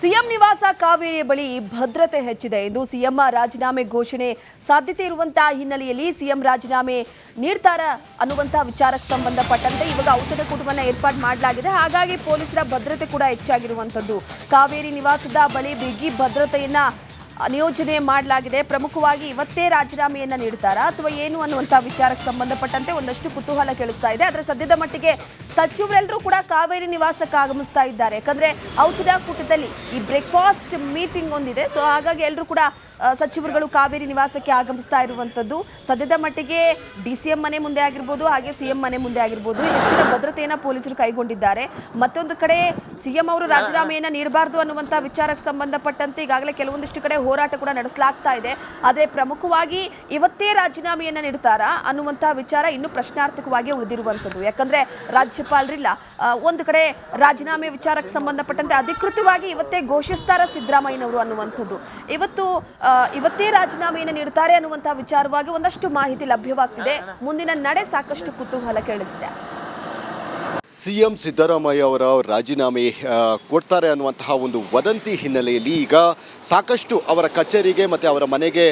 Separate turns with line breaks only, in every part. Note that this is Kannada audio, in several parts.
ಸಿಎಂ ನಿವಾಸ ಕಾವೇರಿ ಬಳಿ ಭದ್ರತೆ ಹೆಚ್ಚಿದೆ. ಇದು ಸಿಎಂ ರಾಜೀನಾಮೆ ಘೋಷಣೆ ಸಾಧ್ಯತೆ ಇರುವಂತಹ ಹಿನ್ನೆಲೆಯಲ್ಲಿ ಸಿಎಂ ರಾಜೀನಾಮೆ ನೀಡ್ತಾರ ಅನ್ನುವಂತಹ ವಿಚಾರಕ್ಕೆ ಸಂಬಂಧಪಟ್ಟಂತೆ ಇವಾಗ ಔತಣಕೂಟವನ್ನ ಏರ್ಪಾಡು ಮಾಡಲಾಗಿದೆ. ಹಾಗಾಗಿ ಪೊಲೀಸರ ಭದ್ರತೆ ಕೂಡ ಹೆಚ್ಚಾಗಿರುವಂತದ್ದು. ಕಾವೇರಿ ನಿವಾಸದ ಬಳಿ ಬಿಗಿ ಭದ್ರತೆಯನ್ನ ನಿಯೋಜನೆ ಮಾಡಲಾಗಿದೆ. ಪ್ರಮುಖವಾಗಿ ಇವತ್ತೇ ರಾಜೀನಾಮೆಯನ್ನ ನೀಡ್ತಾರಾ ಅಥವಾ ಏನು ಅನ್ನುವಂತಹ ವಿಚಾರಕ್ಕೆ ಸಂಬಂಧಪಟ್ಟಂತೆ ಒಂದಷ್ಟು ಕುತೂಹಲ ಕೇಳಿಸ್ತಾ ಇದೆ. ಆದರೆ ಸದ್ಯದ ಮಟ್ಟಿಗೆ ಸಚಿವರೆಲ್ಲರೂ ಕೂಡ ಕಾವೇರಿ ನಿವಾಸಕ್ಕೆ ಆಗಮಿಸ್ತಾ ಇದ್ದಾರೆ. ಯಾಕಂದ್ರೆ ಔತಣಕೂಟದಲ್ಲಿ ಈ ಬ್ರೇಕ್ಫಾಸ್ಟ್ ಮೀಟಿಂಗ್ ಒಂದಿದೆ. ಸೊ ಹಾಗಾಗಿ ಎಲ್ಲರೂ ಕೂಡ ಸಚಿವರುಗಳು ಕಾವೇರಿ ನಿವಾಸಕ್ಕೆ ಆಗಮಿಸ್ತಾ ಇರುವಂತದ್ದು. ಸದ್ಯದ ಮಟ್ಟಿಗೆ ಡಿಸಿಎಂ ಮನೆ ಮುಂದೆ ಆಗಿರ್ಬೋದು, ಹಾಗೆ ಸಿಎಂ ಮನೆ ಮುಂದೆ ಆಗಿರ್ಬೋದು ಹೆಚ್ಚಿನ ಭದ್ರತೆಯನ್ನ ಪೊಲೀಸರು ಕೈಗೊಂಡಿದ್ದಾರೆ. ಮತ್ತೊಂದು ಕಡೆ ಸಿಎಂ ಅವರು ರಾಜೀನಾಮೆಯನ್ನ ನೀಡಬಾರದು ಅನ್ನುವಂತಹ ವಿಚಾರಕ್ಕೆ ಸಂಬಂಧಪಟ್ಟಂತೆ ಈಗಾಗಲೇ ಕೆಲವೊಂದಿಷ್ಟು ಕಡೆ ಹೋರಾಟ ಕೂಡ ನಡೆಸಲಾಗ್ತಾ ಇದೆ. ಆದರೆ ಪ್ರಮುಖವಾಗಿ ಇವತ್ತೇ ರಾಜೀನಾಮೆಯನ್ನ ನೀಡ್ತಾರಾ ಅನ್ನುವಂತಹ ವಿಚಾರ ಇನ್ನೂ ಪ್ರಶ್ನಾರ್ಥಕವಾಗಿ ಉಳಿದಿರುವಂತದ್ದು. ಯಾಕಂದ್ರೆ ರಾಜ್ಯಪಾಲರಿಲ್ಲ. ಒಂದು ಕಡೆ ರಾಜೀನಾಮೆ ವಿಚಾರಕ್ಕೆ ಸಂಬಂಧಪಟ್ಟಂತೆ ಅಧಿಕೃತವಾಗಿ ಇವತ್ತೇ ಘೋಷಿಸ್ತಾರ ಸಿದ್ದರಾಮಯ್ಯನವರು ಅನ್ನುವಂಥದ್ದು. ಇವತ್ತೇ ರಾಜೀನಾಮೆಯನ್ನು ನೀಡುತ್ತಾರೆ ಅನ್ನುವಂತಹ ವಿಚಾರವಾಗಿ ಒಂದಷ್ಟು ಮಾಹಿತಿ ಲಭ್ಯವಾಗ್ತಿದೆ. ಮುಂದಿನ ನಡೆ ಸಾಕಷ್ಟು ಕುತೂಹಲ ಕೆರಳಿಸಿದೆ.
ಸಿಎಂ ಸಿದ್ದರಾಮಯ್ಯ ಅವರ ರಾಜೀನಾಮೆ ಕೊಡ್ತಾರೆ ಅನ್ನುವಂತಹ ಒಂದು ವದಂತಿ ಹಿನ್ನೆಲೆಯಲ್ಲಿ ಈಗ ಸಾಕಷ್ಟು ಅವರ ಕಚೇರಿಗೆ ಮತ್ತು ಅವರ ಮನೆಗೆ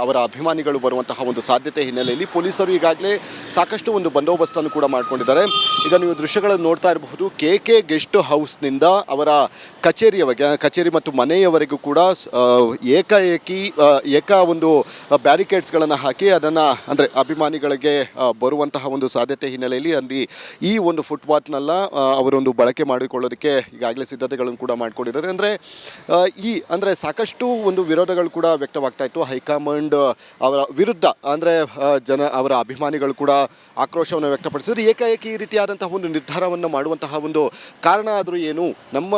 ಅವರ ಅಭಿಮಾನಿಗಳು ಬರುವಂತಹ ಒಂದು ಸಾಧ್ಯತೆ ಹಿನ್ನೆಲೆಯಲ್ಲಿ ಪೊಲೀಸರು ಈಗಾಗಲೇ ಸಾಕಷ್ಟು ಒಂದು ಬಂದೋಬಸ್ತನ್ನು ಕೂಡ ಮಾಡ್ಕೊಂಡಿದ್ದಾರೆ. ಈಗ ನೀವು ದೃಶ್ಯಗಳನ್ನು ನೋಡ್ತಾ ಇರಬಹುದು. ಕೆ ಗೆಸ್ಟ್ ಹೌಸ್ನಿಂದ ಅವರ ಕಚೇರಿ ಮತ್ತು ಮನೆಯವರೆಗೂ ಕೂಡ ಏಕ ಒಂದು ಬ್ಯಾರಿಕೇಡ್ಸ್ಗಳನ್ನು ಹಾಕಿ ಅದನ್ನು ಅಂದರೆ ಅಭಿಮಾನಿಗಳಿಗೆ ಬರುವಂತಹ ಒಂದು ಸಾಧ್ಯತೆ ಹಿನ್ನೆಲೆಯಲ್ಲಿ ಅಲ್ಲಿ ಈ ಒಂದು ಫುಟ್ಪಾತ್ನೆಲ್ಲ ಅವರೊಂದು ಬಳಕೆ ಮಾಡಿಕೊಳ್ಳೋದಕ್ಕೆ ಈಗಾಗಲೇ ಸಿದ್ಧತೆಗಳನ್ನು ಕೂಡ ಮಾಡಿಕೊಂಡಿದ್ದಾರೆ. ಅಂದರೆ ಸಾಕಷ್ಟು ಒಂದು ವಿರೋಧಗಳು ಕೂಡ ವ್ಯಕ್ತವಾಗ್ತಾ ಇತ್ತು. ಹೈಕಮಾಂಡ್ ಅವರ ವಿರುದ್ಧ ಅಂದರೆ ಅವರ ಅಭಿಮಾನಿಗಳು ಕೂಡ ಆಕ್ರೋಶವನ್ನು ವ್ಯಕ್ತಪಡಿಸಿದ್ರು. ಏಕಾಏಕಿ ಈ ರೀತಿಯಾದಂತಹ ಒಂದು ನಿರ್ಧಾರವನ್ನು ಮಾಡುವಂತಹ ಒಂದು ಕಾರಣ ಆದರೂ ಏನು, ನಮ್ಮ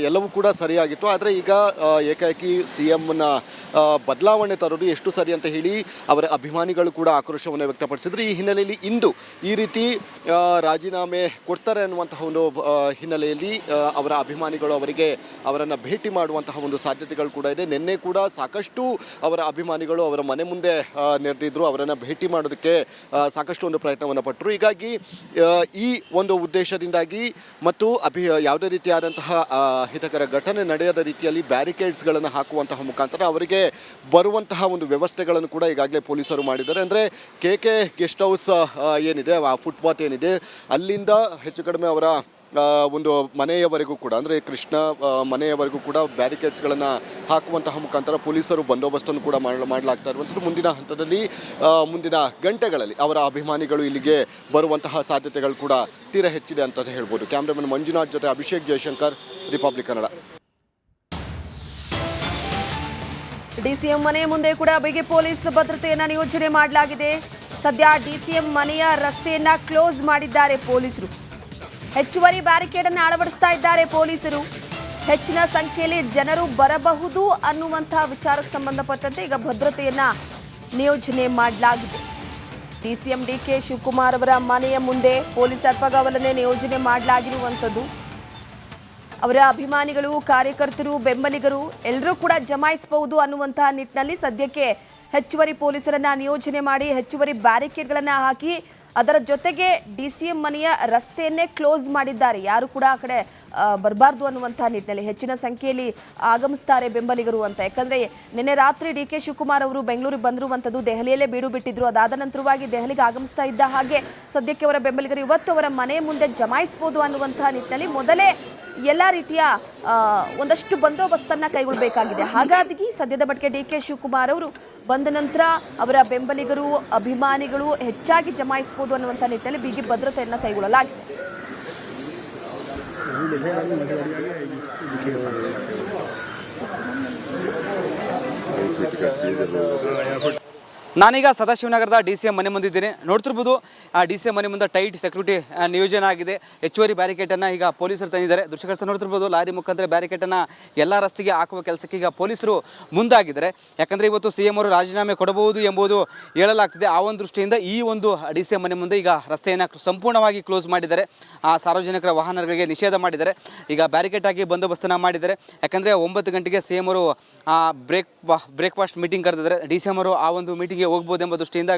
ಎಲ್ಲವೂ ಕೂಡ ಸರಿಯಾಗಿತ್ತು, ಆದರೆ ಈಗ ಏಕಾಏಕಿ ಸಿಎಂನ ಬದಲಾವಣೆ ತರೋದು ಎಷ್ಟು ಸರಿ ಅಂತ ಹೇಳಿ ಅವರ ಅಭಿಮಾನಿಗಳು ಕೂಡ ಆಕ್ರೋಶವನ್ನು ವ್ಯಕ್ತಪಡಿಸಿದ್ರು. ಈ ಹಿನ್ನೆಲೆಯಲ್ಲಿ ಇಂದು ಈ ರೀತಿ ರಾಜೀನಾಮೆ ಕೊಡ್ತಾರೆ ಅನ್ನುವಂತಹ ಒಂದು ಹಿನ್ನೆಲೆಯಲ್ಲಿ ಅವರ ಅಭಿಮಾನಿಗಳು ಅವರನ್ನು ಭೇಟಿ ಮಾಡುವಂತಹ ಒಂದು ಸಾಧ್ಯತೆಗಳು ಕೂಡ ಇದೆ. ನಿನ್ನೆ ಕೂಡ ಸಾಕಷ್ಟು ಅವರ ಅಭಿಮಾನಿಗಳು ಅವರ ಮನೆ ಮುಂದೆ ನೆರೆದಿದ್ರು. ಅವರನ್ನು ಭೇಟಿ ಮಾಡೋದಕ್ಕೆ ಸಾಕಷ್ಟು ಒಂದು ಪ್ರಯತ್ನವನ್ನು ಪಟ್ಟರು. ಹೀಗಾಗಿ ಈ ಒಂದು ಉದ್ದೇಶದಿಂದಾಗಿ ಮತ್ತು ಯಾವುದೇ ರೀತಿಯಾದಂತಹ ಹಿತಕರ ಘಟನೆ ನಡೆಯದ ರೀತಿಯಲ್ಲಿ ಬ್ಯಾರಿಕೇಡ್ಸ್ಗಳನ್ನು ಹಾಕುವಂತಹ ಮುಖಾಂತರ ಅವರಿಗೆ ಬರುವಂತಹ ಒಂದು ವ್ಯವಸ್ಥೆಗಳನ್ನು ಕೂಡ ಈಗಾಗಲೇ ಪೊಲೀಸರು ಮಾಡಿದ್ದಾರೆ. ಅಂದರೆ ಕೆ ಗೆಸ್ಟ್ ಹೌಸ್ ಏನಿದೆ, ಆ ಫುಟ್ಪಾತ್ ಏನಿದೆ, ಅಲ್ಲಿಂದ ಹೆಚ್ಚು ಕಡಿಮೆ ಅವರ ಒಂದು ಮನೆಯವರೆಗೂ ಕೂಡ ಅಂದರೆ ಕೃಷ್ಣ ಮನೆಯವರೆಗೂ ಕೂಡ ಬ್ಯಾರಿಕೇಡ್ಸ್ಗಳನ್ನು ಹಾಕುವಂತಹ ಮುಖಾಂತರ ಪೊಲೀಸರು ಬಂದೋಬಸ್ತನ್ನು ಕೂಡ ಮಾಡಲಾಗ್ತಾ ಇರುವಂಥದ್ದು. ಮುಂದಿನ ಹಂತದಲ್ಲಿ ಮುಂದಿನ ಗಂಟೆಗಳಲ್ಲಿ ಅವರ ಅಭಿಮಾನಿಗಳು ಇಲ್ಲಿಗೆ ಬರುವಂತಹ ಸಾಧ್ಯತೆಗಳು ಕೂಡ ತೀರಾ ಹೆಚ್ಚಿದೆ ಅಂತ ಹೇಳ್ಬೋದು. ಕ್ಯಾಮ್ರಾಮನ್ ಮಂಜುನಾಥ್ ಜೊತೆ ಅಭಿಷೇಕ್ ಜಯಶಂಕರ್, ರಿಪಬ್ಲಿಕ್ ಕನ್ನಡ.
ಡಿಸಿಎಂ ಮನೆ ಮುಂದೆ ಕೂಡ ಬಿಗಿ ಪೊಲೀಸ್ ಭದ್ರತೆಯನ್ನ ನಿಯೋಜನೆ ಮಾಡಲಾಗಿದೆ. ಸದ್ಯ ಡಿಸಿಎಂ ಮನೆಯ ರಸ್ತೆಯನ್ನ ಕ್ಲೋಸ್ ಮಾಡಿದ್ದಾರೆ ಪೊಲೀಸರು. ಹೆಚ್ಚುವರಿ ಬ್ಯಾರಿಕೇಡ್ ಅನ್ನು ಅಳವಡಿಸ್ತಾ ಇದ್ದಾರೆ ಪೊಲೀಸರು. ಹೆಚ್ಚಿನ ಸಂಖ್ಯೆಯಲ್ಲಿ ಜನರು ಬರಬಹುದು ಅನ್ನುವಂತಹ ವಿಚಾರಕ್ಕೆ ಸಂಬಂಧಪಟ್ಟಂತೆ ಈಗ ಭದ್ರತೆಯನ್ನ ನಿಯೋಜನೆ ಮಾಡಲಾಗಿದೆ. ಡಿಸಿಎಂ ಡಿಕೆ ಶಿವಕುಮಾರ್ ಅವರ ಮನೆಯ ಮುಂದೆ ಪೊಲೀಸ್ ಅಲ್ಪಗಾವಲನ್ನೇ ನಿಯೋಜನೆ ಮಾಡಲಾಗಿರುವಂಥದ್ದು. ಅವರ ಅಭಿಮಾನಿಗಳು, ಕಾರ್ಯಕರ್ತರು, ಬೆಂಬಲಿಗರು ಎಲ್ಲರೂ ಕೂಡ ಜಮಾಯಿಸಬಹುದು ಅನ್ನುವಂತಹ ನಿಟ್ಟಿನಲ್ಲಿ ಸದ್ಯಕ್ಕೆ ಹೆಚ್ಚುವರಿ ಪೊಲೀಸರನ್ನ ನಿಯೋಜನೆ ಮಾಡಿ ಹೆಚ್ಚುವರಿ ಬ್ಯಾರಿಕೇಡ್ಗಳನ್ನು ಹಾಕಿ ಅದರ ಜೊತೆಗೆ ಡಿಸಿಎಂ ಮನೆಯ ರಸ್ತೆಯನ್ನೇ ಕ್ಲೋಸ್ ಮಾಡಿದ್ದಾರೆ. ಯಾರು ಕೂಡ ಆ ಕಡೆ ಬರಬಾರ್ದು ಅನ್ನುವಂತಹ ನಿಟ್ಟಿನಲ್ಲಿ ಹೆಚ್ಚಿನ ಸಂಖ್ಯೆಯಲ್ಲಿ ಆಗಮಿಸ್ತಾರೆ ಬೆಂಬಲಿಗರು ಅಂತ. ಯಾಕಂದ್ರೆ ನಿನ್ನೆ ರಾತ್ರಿ ಡಿಕೆ ಶಿವಕುಮಾರ್ ಅವರು ಬೆಂಗಳೂರಿಗೆ ಬಂದಿರುವಂಥದ್ದು, ದೆಹಲಿಯಲ್ಲೇ ಬೀಡು ಬಿಟ್ಟಿದ್ರು. ಅದಾದ ನಂತರವಾಗಿ ದೆಹಲಿಗೆ ಆಗಮಿಸ್ತಾ ಇದ್ದ ಹಾಗೆ ಸದ್ಯಕ್ಕೆ ಅವರ ಬೆಂಬಲಿಗರು ಇವತ್ತು ಅವರ ಮನೆ ಮುಂದೆ ಜಮಾಯಿಸಬಹುದು ಅನ್ನುವಂತಹ ನಿಟ್ಟಿನಲ್ಲಿ ಮೊದಲೇ ಎಲ್ಲ ರೀತಿಯ ಒಂದಷ್ಟು ಬಂದೋಬಸ್ತನ್ನು ಕೈಗೊಳ್ಳಬೇಕಾಗಿದೆ. ಹಾಗಾಗಿ ಸದ್ಯದ ಮಟ್ಟಿಗೆ ಡಿಕೆ ಶಿವಕುಮಾರ್ ಅವರು ಬಂದ ನಂತರ ಅವರ ಬೆಂಬಲಿಗರು, ಅಭಿಮಾನಿಗಳು ಹೆಚ್ಚಾಗಿ ಜಮಾಯಿಸಬಹುದು ಅನ್ನುವಂಥ ನಿಟ್ಟಿನಲ್ಲಿ ಬಿಗಿ ಭದ್ರತೆಯನ್ನು ಕೈಗೊಳ್ಳಲಾಗಿದೆ.
ನಾನೀಗ ಸದಾಶಿವನಗರದ ಡಿಸಿಎಂ ಮನೆ ಮುಂದಿದ್ದೇನೆ. ನೋಡ್ತಿರ್ಬೋದು ಆ ಡಿಸಿಎಂ ಮನೆ ಮುಂದೆ ಟೈಟ್ ಸೆಕ್ಯೂರಿಟಿ ನಿಯೋಜನೆ ಆಗಿದೆ. ಹೆಚ್ಚುವರಿ ಬ್ಯಾರಿಕೇಡನ್ನು ಈಗ ಪೊಲೀಸರು ತಂದಿದ್ದಾರೆ. ದೃಶ್ಯಗಳು ನೋಡ್ತಿರ್ಬೋದು, ಲಾರಿ ಮುಖಾಂತರ ಬ್ಯಾರಿಕೇಡನ್ನು ಎಲ್ಲ ರಸ್ತೆಗೆ ಹಾಕುವ ಕೆಲಸಕ್ಕೆ ಈಗ ಪೊಲೀಸರು ಮುಂದಾಗಿದ್ದಾರೆ. ಯಾಕಂದರೆ ಇವತ್ತು ಸಿಎಂ ಅವರು ರಾಜೀನಾಮೆ ಕೊಡಬಹುದು ಎಂಬುದು ಹೇಳಲಾಗ್ತಿದೆ. ಆ ಒಂದು ದೃಷ್ಟಿಯಿಂದ ಈ ಒಂದು ಡಿಸಿಎಂ ಮನೆ ಮುಂದೆ ಈಗ ರಸ್ತೆಯನ್ನು ಸಂಪೂರ್ಣವಾಗಿ ಕ್ಲೋಸ್ ಮಾಡಿದ್ದಾರೆ. ಆ ಸಾರ್ವಜನಿಕರ ವಾಹನಗಳಿಗೆ ನಿಷೇಧ ಮಾಡಿದ್ದಾರೆ. ಈಗ ಬ್ಯಾರಿಕೇಡ್ ಆಗಿ ಬಂದೋಬಸ್ತನ್ನು ಮಾಡಿದ್ದಾರೆ. ಯಾಕಂದರೆ 9 ಗಂಟೆಗೆ ಸಿಎಂ ಅವರು ಬ್ರೇಕ್ಫಾಸ್ಟ್ ಮೀಟಿಂಗ್ ಕರೆದಿದ್ದಾರೆ. ಡಿಸಿಎಂ ಅವರು ಆ ಒಂದು ಮೀಟಿಂಗ್ ಬೆಂಗಳೂರಿಗೆ ಹೋಗ್ಬೋದೆಂಬ ದೃಷ್ಟಿಯಿಂದ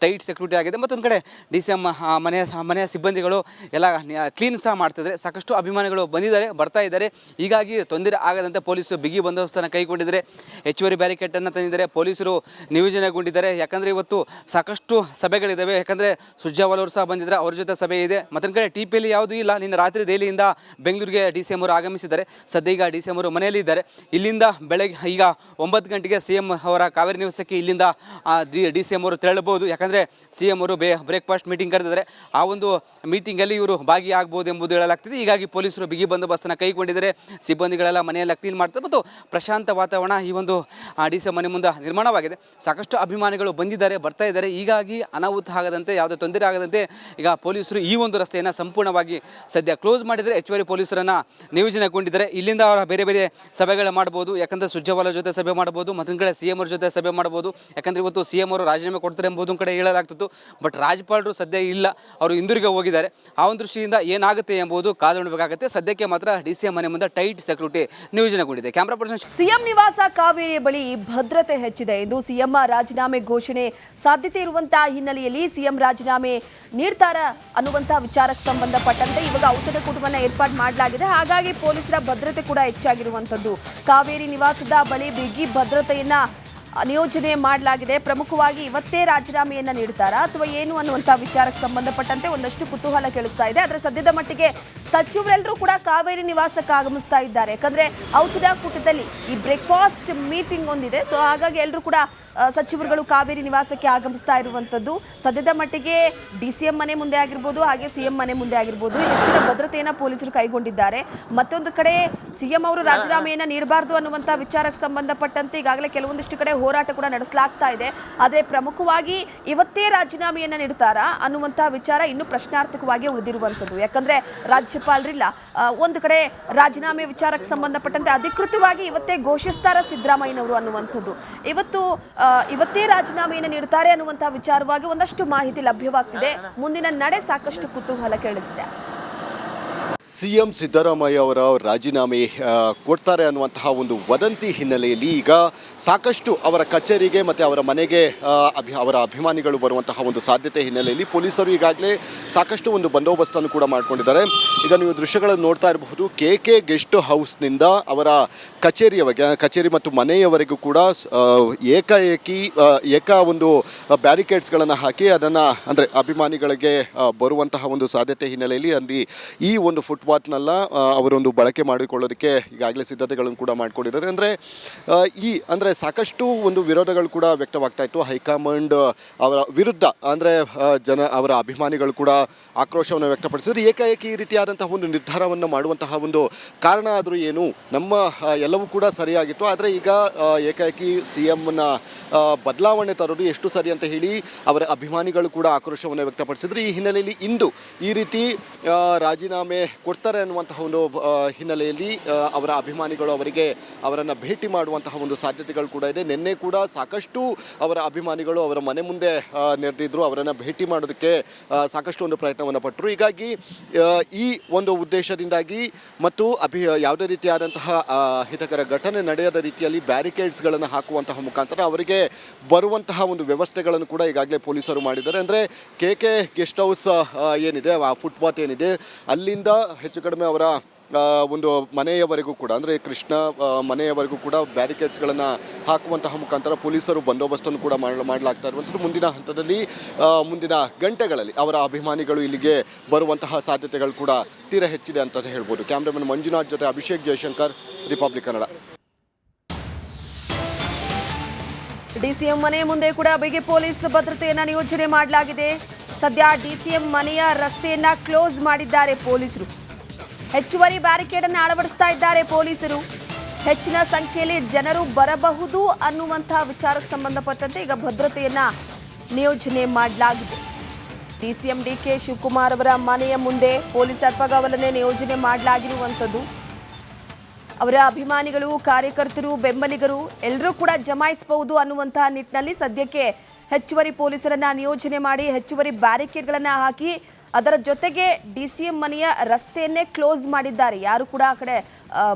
ಟೈಟ್ ಸೆಕ್ಯೂರಿಟಿ ಆಗಿದೆ. ಮತ್ತೊಂದು ಕಡೆ DCM ಮನೆಯ ಸಿಬ್ಬಂದಿಗಳು ಎಲ್ಲ ಕ್ಲೀನ್ ಸಹ ಮಾಡ್ತಿದ್ದಾರೆ. ಸಾಕಷ್ಟು ಅಭಿಮಾನಿಗಳು ಬರ್ತಾ ಇದ್ದಾರೆ. ಹೀಗಾಗಿ ತೊಂದರೆ ಆಗದಂತೆ ಪೊಲೀಸರು ಬಿಗಿ ಬಂದೋಬಸ್ತನ್ನು ಕೈಗೊಂಡಿದ್ದಾರೆ. ಹೆಚ್ಚುವರಿ ಬ್ಯಾರಿಕೇಡನ್ನು ತಂದಿದ್ದಾರೆ. ಪೊಲೀಸರು ನಿಯೋಜನೆಗೊಂಡಿದ್ದಾರೆ. ಯಾಕಂದರೆ ಇವತ್ತು ಸಾಕಷ್ಟು ಸಭೆಗಳಿದ್ದಾವೆ. ಯಾಕಂದರೆ ಸುರ್ಜೇವಾಲಾ ಅವರು ಸಹ ಬಂದಿದ್ದಾರೆ, ಅವ್ರ ಜೊತೆ ಸಭೆ ಇದೆ. ಮತ್ತೊಂದು ಕಡೆ TPL ಯಾವುದೂ ಇಲ್ಲ. ನಿನ್ನೆ ರಾತ್ರಿ ದೆಹಲಿಯಿಂದ ಬೆಂಗಳೂರಿಗೆ DCM ಅವರು ಆಗಮಿಸಿದ್ದಾರೆ. ಸದ್ಯ ಈಗ DCM ಅವರು ಮನೆಯಲ್ಲಿ ಇದ್ದಾರೆ. ಇಲ್ಲಿಂದ ಬೆಳಗ್ಗೆ ಈಗ 9 ಗಂಟೆಗೆ CM ಅವರ ಕಾವೇರಿ ನಿವಾಸಕ್ಕೆ ಇಲ್ಲಿಂದ DCM ಅವರು ತೆರಳಬಹುದು. ಯಾಕಂದರೆ CM ಅವರು ಬ್ರೇಕ್ಫಾಸ್ಟ್ ಮೀಟಿಂಗ್ ಕರೆದಿದ್ದಾರೆ. ಆ ಒಂದು ಮೀಟಿಂಗಲ್ಲಿ ಇವರು ಭಾಗಿಯಾಗಬಹುದು ಎಂಬುದು ಹೇಳಲಾಗ್ತಿದೆ. ಹೀಗಾಗಿ ಪೊಲೀಸರು ಬಿಗಿ ಬಂದೋಬಸ್ತನ್ನು ಕೈಗೊಂಡಿದ್ದಾರೆ. ಸಿಬ್ಬಂದಿಗಳೆಲ್ಲ ಮನೆಯೆಲ್ಲ ಕ್ಲೀನ್ ಮಾಡ್ತಾರೆ ಮತ್ತು ಪ್ರಶಾಂತ ವಾತಾವರಣ ಈ ಒಂದು DCM ಮನೆ ಮುಂದೆ ನಿರ್ಮಾಣವಾಗಿದೆ. ಸಾಕಷ್ಟು ಅಭಿಮಾನಿಗಳು ಬರ್ತಾ ಇದ್ದಾರೆ. ಹೀಗಾಗಿ ಅನಾಹುತ ಆಗದಂತೆ, ಯಾವುದೇ ತೊಂದರೆ ಆಗದಂತೆ ಈಗ ಪೊಲೀಸರು ಈ ಒಂದು ರಸ್ತೆಯನ್ನು ಸಂಪೂರ್ಣವಾಗಿ ಸದ್ಯ ಕ್ಲೋಸ್ ಮಾಡಿದರೆ ಹೆಚ್ಚುವರಿ ಪೊಲೀಸರನ್ನು ನಿಯೋಜನೆಗೊಂಡಿದ್ದಾರೆ. ಇಲ್ಲಿಂದ ಅವರ ಬೇರೆ ಬೇರೆ ಸಭೆಗಳು ಮಾಡ್ಬೋದು. ಯಾಕಂದರೆ ಸುರ್ಜೇವಾಲಾ ಜೊತೆ ಸಭೆ ಮಾಡ್ಬೋದು. ಮತ್ತೊಂದು ಕಡೆ CM ಅವ್ರ ಜೊತೆ ಸಭೆ ಮಾಡ್ಬೋದು. ಯಾಕಂದರೆ ಇವತ್ತು CM ಅವರು ರಾಜೀನಾಮೆ ಕೊಡ್ತಾರೆ ಎಂಬುದು ಕಡೆ ಹೇಳಲಾಗ್ತಿತ್ತು. ಬಟ್ ರಾಜ್ಯಪಾಲರು ಸದ್ಯ ಇಲ್ಲ, ಅವರು ಹಿಂದಿರುಗಿ ಹೋಗಿದ್ದಾರೆ. ಆ ಒಂದು ದೃಷ್ಟಿಯಿಂದ ಏನಾಗುತ್ತೆ ಎಂಬುದು ಕಾದು ನೋಡಬೇಕಾಗುತ್ತೆ. ಸದ್ಯಕ್ಕೆ ಮಾತ್ರ DCM ಮನೆ ಮುಂದೆ ಟೈಟ್ ಸೆಕ್ಯೂರಿಟಿ ನಿಯೋಜನೆಗೊಂಡಿದೆ. ಕ್ಯಾಮ್ರಾ ಪರ್ಸನ್
CM ನಿವಾಸ ಕಾವೇರಿ ಬಳಿ ಭದ್ರತೆ ಹೆಚ್ಚಿದೆ. ಇದು CM ರಾಜೀನಾಮೆ ಘೋಷಣೆ ಸಾಧ್ಯತೆ ಇರುವಂತಹ ಹಿನ್ನೆಲೆಯಲ್ಲಿ CM ರಾಜೀನಾಮೆ ನೀಡ್ತಾರ ಅನ್ನುವಂತ ವಿಚಾರಕ್ಕೆ ಸಂಬಂಧಪಟ್ಟಂತೆ ಇವಾಗ ಔತಣ ಕೂಟವನ್ನ ಏರ್ಪಾಡು ಮಾಡಲಾಗಿದೆ. ಹಾಗಾಗಿ ಪೊಲೀಸರ ಭದ್ರತೆ ಕೂಡ ಹೆಚ್ಚಾಗಿರುವಂತದ್ದು. ಕಾವೇರಿ ನಿವಾಸದ ಬಳಿ ಬಿಗಿ ಭದ್ರತೆಯನ್ನ ನಿಯೋಜನೆ ಮಾಡಲಾಗಿದೆ. ಪ್ರಮುಖವಾಗಿ ಇವತ್ತೇ ರಾಜೀನಾಮೆಯನ್ನ ನೀಡ್ತಾರಾ ಅಥವಾ ಏನು ಅನ್ನುವಂಥ ವಿಚಾರಕ್ಕೆ ಸಂಬಂಧಪಟ್ಟಂತೆ ಒಂದಷ್ಟು ಕುತೂಹಲ ಕೇಳಿಸ್ತಾ ಇದೆ. ಆದರೆ ಸದ್ಯದ ಮಟ್ಟಿಗೆ ಸಚಿವರೆಲ್ಲರೂ ಕೂಡ ಕಾವೇರಿ ನಿವಾಸಕ್ಕೆ ಆಗಮಿಸ್ತಾ ಇದ್ದಾರೆ. ಯಾಕಂದ್ರೆ ಔತಣಕೂಟದಲ್ಲಿ ಈ ಬ್ರೇಕ್ಫಾಸ್ಟ್ ಮೀಟಿಂಗ್ ಒಂದಿದೆ. ಸೊ ಹಾಗಾಗಿ ಎಲ್ಲರೂ ಕೂಡ ಸಚಿವರುಗಳು ಕಾವೇರಿ ನಿವಾಸಕ್ಕೆ ಆಗಮಿಸ್ತಾ ಇರುವಂತದ್ದು. ಸದ್ಯದ ಮಟ್ಟಿಗೆ DCM ಮನೆ ಮುಂದೆ ಆಗಿರ್ಬೋದು, ಹಾಗೆ CM ಮನೆ ಮುಂದೆ ಆಗಿರ್ಬೋದು ಹೆಚ್ಚಿನ ಭದ್ರತೆಯನ್ನ ಪೊಲೀಸರು ಕೈಗೊಂಡಿದ್ದಾರೆ. ಮತ್ತೊಂದು ಕಡೆ CM ಅವರು ರಾಜೀನಾಮೆಯನ್ನ ನೀಡಬಾರ್ದು ಅನ್ನುವಂಥ ವಿಚಾರಕ್ಕೆ ಸಂಬಂಧಪಟ್ಟಂತೆ ಈಗಾಗಲೇ ಕೆಲವೊಂದಿಷ್ಟು ಕಡೆ ಹೋರಾಟ ಕೂಡ ನಡೆಸಲಾಗ್ತಾ ಇದೆ. ಆದರೆ ಪ್ರಮುಖವಾಗಿ ಇವತ್ತೇ ರಾಜೀನಾಮೆಯನ್ನ ನೀಡ್ತಾರಾ ಅನ್ನುವಂಥ ವಿಚಾರ ಇನ್ನೂ ಪ್ರಶ್ನಾರ್ಥಕವಾಗಿ ಉಳಿದಿರುವಂಥದ್ದು. ಯಾಕಂದ್ರೆ ರಾಜ್ಯಪಾಲರಿಲ್ಲ. ಒಂದು ಕಡೆ ರಾಜೀನಾಮೆ ವಿಚಾರಕ್ಕೆ ಸಂಬಂಧಪಟ್ಟಂತೆ ಅಧಿಕೃತವಾಗಿ ಇವತ್ತೇ ಘೋಷಿಸ್ತಾರ ಸಿದ್ದರಾಮಯ್ಯನವರು ಅನ್ನುವಂಥದ್ದು. ಇವತ್ತೇ ರಾಜೀನಾಮೆಯನ್ನು ನೀಡುತ್ತಾರೆ ಅನ್ನುವಂಥ ವಿಚಾರವಾಗಿ ಒಂದಷ್ಟು ಮಾಹಿತಿ ಲಭ್ಯವಾಗ್ತಿದೆ. ಮುಂದಿನ ನಡೆ ಸಾಕಷ್ಟು ಕುತೂಹಲ ಕೇಳಿಸಿದೆ.
CM ಸಿದ್ದರಾಮಯ್ಯ ಅವರ ರಾಜೀನಾಮೆ ಕೊಡ್ತಾರೆ ಅನ್ನುವಂತಹ ಒಂದು ವದಂತಿ ಹಿನ್ನೆಲೆಯಲ್ಲಿ ಈಗ ಸಾಕಷ್ಟು ಅವರ ಕಚೇರಿಗೆ ಮತ್ತು ಅವರ ಮನೆಗೆ ಅವರ ಅಭಿಮಾನಿಗಳು ಬರುವಂತಹ ಒಂದು ಸಾಧ್ಯತೆ ಹಿನ್ನೆಲೆಯಲ್ಲಿ ಪೊಲೀಸರು ಈಗಾಗಲೇ ಸಾಕಷ್ಟು ಒಂದು ಬಂದೋಬಸ್ತನ್ನು ಕೂಡ ಮಾಡ್ಕೊಂಡಿದ್ದಾರೆ. ಈಗ ನೀವು ದೃಶ್ಯಗಳನ್ನು ನೋಡ್ತಾ ಇರಬಹುದು. KK ಗೆಸ್ಟ್ ಹೌಸ್ನಿಂದ ಅವರ ಕಚೇರಿ ಮತ್ತು ಮನೆಯವರೆಗೂ ಕೂಡ ಏಕ ಒಂದು ಬ್ಯಾರಿಕೇಡ್ಸ್ಗಳನ್ನು ಹಾಕಿ ಅದನ್ನು ಅಂದರೆ ಅಭಿಮಾನಿಗಳಿಗೆ ಬರುವಂತಹ ಒಂದು ಸಾಧ್ಯತೆ ಹಿನ್ನೆಲೆಯಲ್ಲಿ ಅಲ್ಲಿ ಈ ಒಂದು ಫುಟ್ಪಾತ್ನೆಲ್ಲ ಅವರೊಂದು ಬಳಕೆ ಮಾಡಿಕೊಳ್ಳೋದಕ್ಕೆ ಈಗಾಗಲೇ ಸಿದ್ಧತೆಗಳನ್ನು ಕೂಡ ಮಾಡ್ಕೊಂಡಿದ್ದಾರೆ. ಅಂದರೆ ಸಾಕಷ್ಟು ಒಂದು ವಿರೋಧಗಳು ಕೂಡ ವ್ಯಕ್ತವಾಗ್ತಾ ಇತ್ತು. ಹೈಕಮಾಂಡ್ ಅವರ ವಿರುದ್ಧ ಅಂದರೆ ಅವರ ಅಭಿಮಾನಿಗಳು ಕೂಡ ಆಕ್ರೋಶವನ್ನು ವ್ಯಕ್ತಪಡಿಸಿದ್ರು. ಏಕಾಏಕಿ ಈ ರೀತಿಯಾದಂತಹ ಒಂದು ನಿರ್ಧಾರವನ್ನು ಮಾಡುವಂತಹ ಒಂದು ಕಾರಣ ಆದರೂ ಏನು, ನಮ್ಮ ಎಲ್ಲವೂ ಕೂಡ ಸರಿಯಾಗಿತ್ತು, ಆದರೆ ಈಗ ಏಕಾಏಕಿ CMನ ಬದಲಾವಣೆ ತರೋದು ಎಷ್ಟು ಸರಿ ಅಂತ ಹೇಳಿ ಅವರ ಅಭಿಮಾನಿಗಳು ಕೂಡ ಆಕ್ರೋಶವನ್ನು ವ್ಯಕ್ತಪಡಿಸಿದ್ರು. ಈ ಹಿನ್ನೆಲೆಯಲ್ಲಿ ಇಂದು ಈ ರೀತಿ ರಾಜೀನಾಮೆ ಕೊಡ್ತಾರೆ ಅನ್ನುವಂತಹ ಒಂದು ಹಿನ್ನೆಲೆಯಲ್ಲಿ ಅವರ ಅಭಿಮಾನಿಗಳು ಅವರನ್ನು ಭೇಟಿ ಮಾಡುವಂತಹ ಒಂದು ಸಾಧ್ಯತೆಗಳು ಕೂಡ ಇದೆ. ನಿನ್ನೆ ಕೂಡ ಸಾಕಷ್ಟು ಅವರ ಅಭಿಮಾನಿಗಳು ಅವರ ಮನೆ ಮುಂದೆ ನೆರೆದಿದ್ರು. ಅವರನ್ನು ಭೇಟಿ ಮಾಡೋದಕ್ಕೆ ಸಾಕಷ್ಟು ಒಂದು ಪ್ರಯತ್ನವನ್ನು ಪಟ್ಟರು. ಹೀಗಾಗಿ ಈ ಒಂದು ಉದ್ದೇಶದಿಂದಾಗಿ ಮತ್ತು ಯಾವುದೇ ರೀತಿಯಾದಂತಹ ಹಿತಕರ ಘಟನೆ ನಡೆಯದ ರೀತಿಯಲ್ಲಿ ಬ್ಯಾರಿಕೇಡ್ಸ್ಗಳನ್ನು ಹಾಕುವಂತಹ ಮುಖಾಂತರ ಅವರಿಗೆ ಬರುವಂತಹ ಒಂದು ವ್ಯವಸ್ಥೆಗಳನ್ನು ಕೂಡ ಈಗಾಗಲೇ ಪೊಲೀಸರು ಮಾಡಿದ್ದಾರೆ. ಅಂದರೆ KK ಗೆಸ್ಟ್ ಹೌಸ್ ಏನಿದೆ, ಆ ಫುಟ್ಪಾತ್ ಏನಿದೆ, ಅಲ್ಲಿಂದ ಹೆಚ್ಚು ಕಡಿಮೆ ಅವರ ಒಂದು ಮನೆಯವರೆಗೂ ಕೂಡ ಅಂದರೆ ಕೃಷ್ಣ ಮನೆಯವರೆಗೂ ಕೂಡ ಬ್ಯಾರಿಕೇಡ್ಸ್ಗಳನ್ನು ಹಾಕುವಂತಹ ಮುಖಾಂತರ ಪೊಲೀಸರು ಬಂದೋಬಸ್ತನ್ನು ಕೂಡ ಮಾಡಲಾಗ್ತಾ ಇರುವಂಥದ್ದು. ಮುಂದಿನ ಹಂತದಲ್ಲಿ ಮುಂದಿನ ಗಂಟೆಗಳಲ್ಲಿ ಅವರ ಅಭಿಮಾನಿಗಳು ಇಲ್ಲಿಗೆ ಬರುವಂತಹ ಸಾಧ್ಯತೆಗಳು ಕೂಡ ತೀರಾ ಹೆಚ್ಚಿದೆ ಅಂತ ಹೇಳ್ಬೋದು. ಕ್ಯಾಮ್ರಾಮನ್ ಮಂಜುನಾಥ್ ಜೊತೆ ಅಭಿಷೇಕ್ ಜಯಶಂಕರ್, ರಿಪಬ್ಲಿಕ್ ಕನ್ನಡ.
DCM ಮನೆ ಮುಂದೆ ಕೂಡ ಬಿಗಿ ಪೊಲೀಸ್ ಭದ್ರತೆಯನ್ನ ನಿಯೋಜನೆ ಮಾಡಲಾಗಿದೆ. ಸದ್ಯ DCM ಮನೆಯ ರಸ್ತೆಯನ್ನ ಕ್ಲೋಸ್ ಮಾಡಿದ್ದಾರೆ ಪೊಲೀಸರು. ಹೆಚ್ಚುವರಿ ಬ್ಯಾರಿಕೇಡ್ ಅನ್ನು ಅಳವಡಿಸ್ತಾ ಇದ್ದಾರೆ ಪೊಲೀಸರು. ಹೆಚ್ಚಿನ ಸಂಖ್ಯೆಯಲ್ಲಿ ಜನರು ಬರಬಹುದು ಅನ್ನುವಂತಹ ವಿಚಾರಕ್ಕೆ ಸಂಬಂಧಪಟ್ಟಂತೆ ಈಗ ಭದ್ರತೆಯನ್ನ ನಿಯೋಜನೆ ಮಾಡಲಾಗಿದೆ. DCM DK ಶಿವಕುಮಾರ್ ಅವರ ಮನೆಯ ಮುಂದೆ ಪೊಲೀಸ್ ಅಲ್ಪಗಾವಲನ್ನೇ ನಿಯೋಜನೆ ಮಾಡಲಾಗಿರುವಂಥದ್ದು. ಅವರ ಅಭಿಮಾನಿಗಳು, ಕಾರ್ಯಕರ್ತರು, ಬೆಂಬಲಿಗರು ಎಲ್ಲರೂ ಕೂಡ ಜಮಾಯಿಸಬಹುದು ಅನ್ನುವಂತಹ ನಿಟ್ಟಿನಲ್ಲಿ ಸದ್ಯಕ್ಕೆ ಹೆಚ್ಚುವರಿ ಪೊಲೀಸರನ್ನ ನಿಯೋಜನೆ ಮಾಡಿ ಹೆಚ್ಚುವರಿ ಬ್ಯಾರಿಕೇಡ್ಗಳನ್ನು ಹಾಕಿ ಅದರ ಜೊತೆಗೆ DCM ಮನೆಯ ರಸ್ತೆಯನ್ನೇ ಕ್ಲೋಸ್ ಮಾಡಿದ್ದಾರೆ. ಯಾರು ಕೂಡ ಆ ಕಡೆ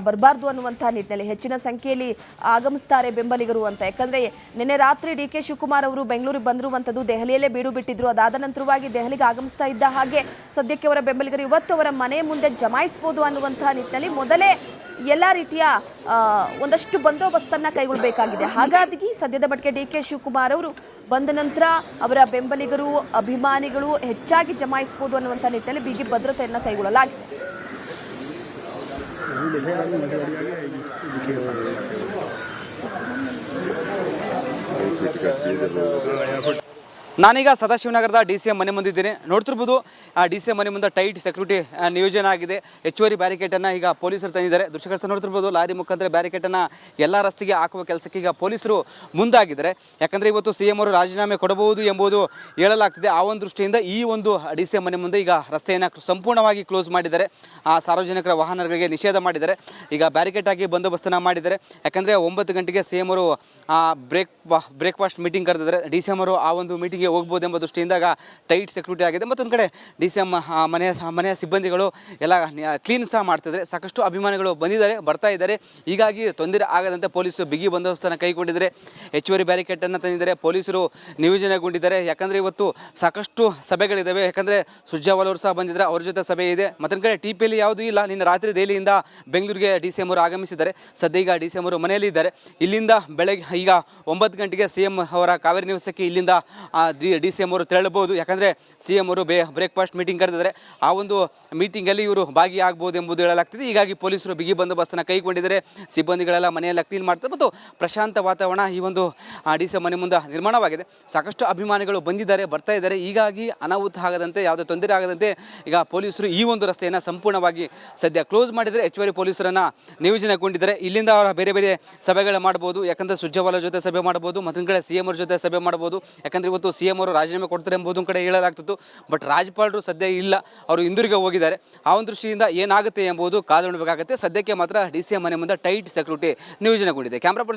ಬರಬಾರ್ದು ಅನ್ನುವಂಥ ನಿಟ್ಟಿನಲ್ಲಿ ಹೆಚ್ಚಿನ ಸಂಖ್ಯೆಯಲ್ಲಿ ಆಗಮಿಸ್ತಾರೆ ಬೆಂಬಲಿಗರು ಅಂತ. ಯಾಕಂದ್ರೆ ನಿನ್ನೆ ರಾತ್ರಿ ಡಿ ಕೆ ಶಿವಕುಮಾರ್ ಅವರು ಬೆಂಗಳೂರಿಗೆ ಬಂದಿರುವಂಥದ್ದು, ದೆಹಲಿಯಲ್ಲೇ ಬೀಡು ಬಿಟ್ಟಿದ್ರು. ಅದಾದ ನಂತರವಾಗಿ ದೆಹಲಿಗೆ ಆಗಮಿಸ್ತಾ ಇದ್ದ ಹಾಗೆ ಸದ್ಯಕ್ಕೆ ಅವರ ಬೆಂಬಲಿಗರು ಇವತ್ತು ಅವರ ಮನೆ ಮುಂದೆ ಜಮಾಯಿಸಬಹುದು ಅನ್ನುವಂಥ ನಿಟ್ಟಿನಲ್ಲಿ ಮೊದಲೇ ಎಲ್ಲ ರೀತಿಯ ಒಂದಷ್ಟು ಬಂದೋಬಸ್ತನ್ನ ಕೈಗೊಳ್ಳಬೇಕಾಗಿದೆ. ಹಾಗಾಗಿ ಸದ್ಯದ ಮಟ್ಟಿಗೆ ಡಿ ಕೆ ಶಿವಕುಮಾರ್ ಅವರು ಬಂದ ನಂತರ ಅವರ ಬೆಂಬಲಿಗರು ಅಭಿಮಾನಿಗಳು ಹೆಚ್ಚಾಗಿ ಜಮಾಯಿಸಬಹುದು ಅನ್ನುವಂಥ ನಿಟ್ಟಿನಲ್ಲಿ ಬಿಗಿ ಭದ್ರತೆಯನ್ನು ಕೈಗೊಳ್ಳಲಾಗಿದೆ.
ನಾನೀಗ ಸದಾಶಿವನಗರದ DCM ಮನೆ ಮುಂದಿದ್ದೀನಿ. ನೋಡ್ತಿರ್ಬೋದು DCM ಮನೆ ಮುಂದೆ ಟೈಟ್ ಸೆಕ್ಯೂರಿಟಿ ನಿಯೋಜನೆ ಆಗಿದೆ. ಹೆಚ್ಚುವರಿ ಬ್ಯಾರಿಕೇಡನ್ನು ಈಗ ಪೊಲೀಸರು ತಂದಿದ್ದಾರೆ. ದೃಶ್ಯಕರ್ತ ನೋಡ್ತಿರ್ಬೋದು, ಲಾರಿ ಮುಖಾಂತರ ಬ್ಯಾರಿಕೇಡನ್ನು ಎಲ್ಲ ರಸ್ತೆಗೆ ಹಾಕುವ ಕೆಲಸಕ್ಕೆ ಈಗ ಪೊಲೀಸರು ಮುಂದಾಗಿದ್ದಾರೆ. ಯಾಕಂದರೆ ಇವತ್ತು CM ಅವರು ರಾಜೀನಾಮೆ ಕೊಡಬಹುದು ಎಂಬುದು ಹೇಳಲಾಗ್ತಿದೆ. ಆ ಒಂದು ದೃಷ್ಟಿಯಿಂದ ಈ ಒಂದು DCM ಮನೆ ಮುಂದೆ ಈಗ ರಸ್ತೆಯನ್ನು ಸಂಪೂರ್ಣವಾಗಿ ಕ್ಲೋಸ್ ಮಾಡಿದ್ದಾರೆ. ಸಾರ್ವಜನಿಕರ ವಾಹನಗಳಿಗೆ ನಿಷೇಧ ಮಾಡಿದ್ದಾರೆ. ಈಗ ಬ್ಯಾರಿಕೇಡ್ ಆಗಿ ಬಂದೋಬಸ್ತನ್ನು ಮಾಡಿದ್ದಾರೆ. ಯಾಕಂದರೆ 9 ಗಂಟೆಗೆ CM ಅವರು ಬ್ರೇಕ್ಫಾಸ್ಟ್ ಮೀಟಿಂಗ್ ಕರೆದಿದ್ದಾರೆ. DCM ಅವರು ಆ ಒಂದು ಮೀಟಿಂಗ್ಗೆ ಹೋಗ್ಬೋದು ಎಂಬ ದೃಷ್ಟಿಯಿಂದ ಟೈಟ್ ಸೆಕ್ಯೂರಿಟಿ ಆಗಿದೆ. ಮತ್ತೊಂದು ಕಡೆ DCM ಮನೆಯ ಸಿಬ್ಬಂದಿಗಳು ಎಲ್ಲ ಕ್ಲೀನ್ ಸಹ ಮಾಡ್ತಿದ್ದಾರೆ. ಸಾಕಷ್ಟು ಅಭಿಮಾನಿಗಳು ಬರ್ತಾ ಇದ್ದಾರೆ. ಹೀಗಾಗಿ ತೊಂದರೆ ಆಗದಂತೆ ಪೊಲೀಸರು ಬಿಗಿ ಬಂದೋಬಸ್ತನ್ನು ಕೈಗೊಂಡಿದ್ದಾರೆ. ಹೆಚ್ಚುವರಿ ಬ್ಯಾರಿಕೇಡನ್ನು ತಂದಿದ್ದಾರೆ. ಪೊಲೀಸರು ನಿಯೋಜನೆಗೊಂಡಿದ್ದಾರೆ. ಯಾಕಂದರೆ ಇವತ್ತು ಸಾಕಷ್ಟು ಸಭೆಗಳಿದ್ದಾವೆ. ಯಾಕಂದರೆ ಸುರ್ಜೇವಾಲ ಅವರು ಸಹ ಬಂದಿದ್ದಾರೆ, ಅವ್ರ ಜೊತೆ ಸಭೆ ಇದೆ. ಮತ್ತೊಂದು ಕಡೆ TPಯಲ್ಲಿ ಯಾವುದೂ ಇಲ್ಲ. ನಿನ್ನೆ ರಾತ್ರಿ ದೆಹಲಿಯಿಂದ ಬೆಂಗಳೂರಿಗೆ DCM ಅವರು ಆಗಮಿಸಿದ್ದಾರೆ. ಸದ್ಯ ಈಗ DCM ಅವರು ಮನೆಯಲ್ಲಿ ಇದ್ದಾರೆ. ಇಲ್ಲಿಂದ ಬೆಳಗ್ಗೆ ಈಗ 9 ಗಂಟೆಗೆ CM ಅವರ ಕಾವೇರಿ ನಿವಾಸಕ್ಕೆ ಇಲ್ಲಿಂದ DCM ಅವರು ತೆರಳಬಹುದು. ಯಾಕಂದರೆ CM ಅವರು ಬ್ರೇಕ್ಫಾಸ್ಟ್ ಮೀಟಿಂಗ್ ಕರೆದಿದ್ದಾರೆ. ಆ ಒಂದು ಮೀಟಿಂಗಲ್ಲಿ ಇವರು ಭಾಗಿಯಾಗಬಹುದು ಎಂಬುದು ಹೇಳಲಾಗ್ತಿದೆ. ಹೀಗಾಗಿ ಪೊಲೀಸರು ಬಿಗಿ ಬಂದೋಬಸ್ತನ್ನು ಕೈಗೊಂಡಿದ್ದಾರೆ. ಸಿಬ್ಬಂದಿಗಳೆಲ್ಲ ಮನೆಯೆಲ್ಲ ಕ್ಲೀನ್ ಮಾಡ್ತಾರೆ ಮತ್ತು ಪ್ರಶಾಂತ ವಾತಾವರಣ ಈ ಒಂದು DCM ಮನೆ ಮುಂದೆ ನಿರ್ಮಾಣವಾಗಿದೆ. ಸಾಕಷ್ಟು ಅಭಿಮಾನಿಗಳು ಬರ್ತಾ ಇದ್ದಾರೆ. ಹೀಗಾಗಿ ಅನಾಹುತ ಆಗದಂತೆ, ಯಾವುದೇ ತೊಂದರೆ ಆಗದಂತೆ ಈಗ ಪೊಲೀಸರು ಈ ಒಂದು ರಸ್ತೆಯನ್ನು ಸಂಪೂರ್ಣವಾಗಿ ಸದ್ಯ ಕ್ಲೋಸ್ ಮಾಡಿದರೆ ಹೆಚ್ಚುವರಿ ಪೊಲೀಸರನ್ನು ನಿಯೋಜನೆಗೊಂಡಿದ್ದಾರೆ. ಇಲ್ಲಿಂದ ಅವರ ಬೇರೆ ಬೇರೆ ಸಭೆಗಳು ಮಾಡ್ಬೋದು. ಯಾಕಂದರೆ ಸುರ್ಜೇವಾಲ ಜೊತೆ ಸಭೆ ಮಾಡ್ಬೋದು, ಮತ್ತೊಂದು ಕಡೆ CM ಅವ್ರ ಜೊತೆ ಸಭೆ ಮಾಡ್ಬೋದು. ಯಾಕಂದರೆ ಇವತ್ತು CM ಅವರು ರಾಜೀನಾಮೆ ಕೊಡ್ತಾರೆ ಎಂಬುದು ಕಡೆ ಹೇಳಲಾಗ್ತಿತ್ತು. ಬಟ್ ರಾಜ್ಯಪಾಲರು ಸದ್ಯ ಇಲ್ಲ, ಅವರು ಹಿಂದಿರುಗಿ ಹೋಗಿದ್ದಾರೆ. ಆ ಒಂದು ದೃಷ್ಟಿಯಿಂದ ಏನಾಗುತ್ತೆ ಎಂಬುದು ಕಾದು ನೋಡಬೇಕಾಗುತ್ತೆ. ಸದ್ಯಕ್ಕೆ ಮಾತ್ರ DCM ಮನೆ ಮುಂದೆ ಟೈಟ್ ಸೆಕ್ಯೂರಿಟಿ ನಿಯೋಜನೆಗೊಂಡಿದೆ. Camera person